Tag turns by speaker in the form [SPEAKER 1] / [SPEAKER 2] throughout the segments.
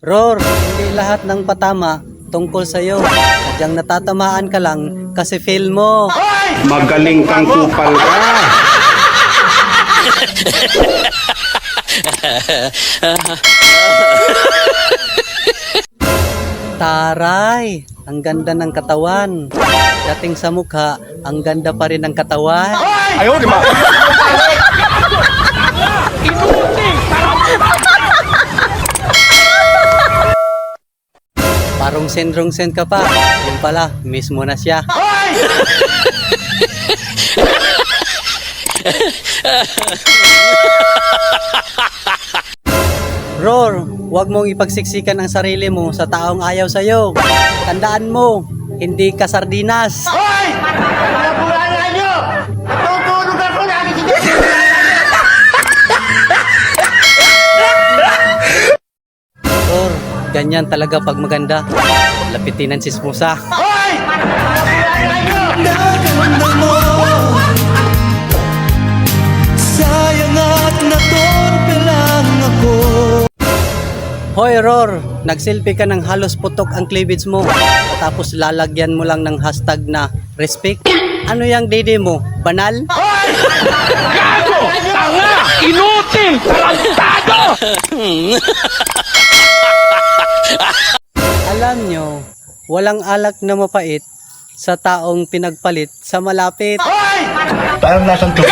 [SPEAKER 1] Ror, hindi lahat ng patama tungkol sa'yo. Sadyang natatamaan ka lang kasi feel mo.
[SPEAKER 2] Magaling kang kupal ka.
[SPEAKER 1] Taray, ang ganda ng katawan. Dating sa mukha, ang ganda pa rin ng katawan.
[SPEAKER 2] Ayaw, di ba?
[SPEAKER 1] Parang sen ka pa. Yun pala, miss mo na siya. Ror, huwag mong ipagsiksikan ang sarili mo sa taong ayaw sa'yo. Tandaan mo, hindi ka sardinas. Ror, ganyan talaga pag maganda. Lapitin ang sismusa.
[SPEAKER 3] Sayang at natorpe lang ako.
[SPEAKER 1] Hoy Ror, nagselfie ka ng halos putok ang cleavage mo. Tapos lalagyan mo lang ng hashtag na respect. Ano yung dede mo? Banal?
[SPEAKER 2] Gago! Tanga! Inutil! Talantado!
[SPEAKER 1] Alam nyo, walang alak na mapait sa taong pinagpalit sa malapit.
[SPEAKER 2] Parang lasang to.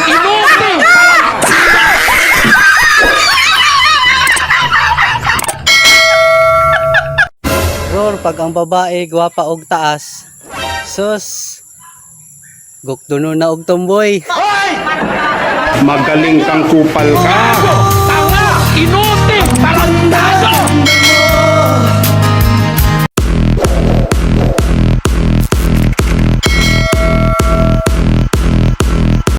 [SPEAKER 2] Inutil!
[SPEAKER 1] Ror, pag ang babae gwapa og taas, sus, gukduno na og tomboy.
[SPEAKER 2] Magaling kang kupal ka.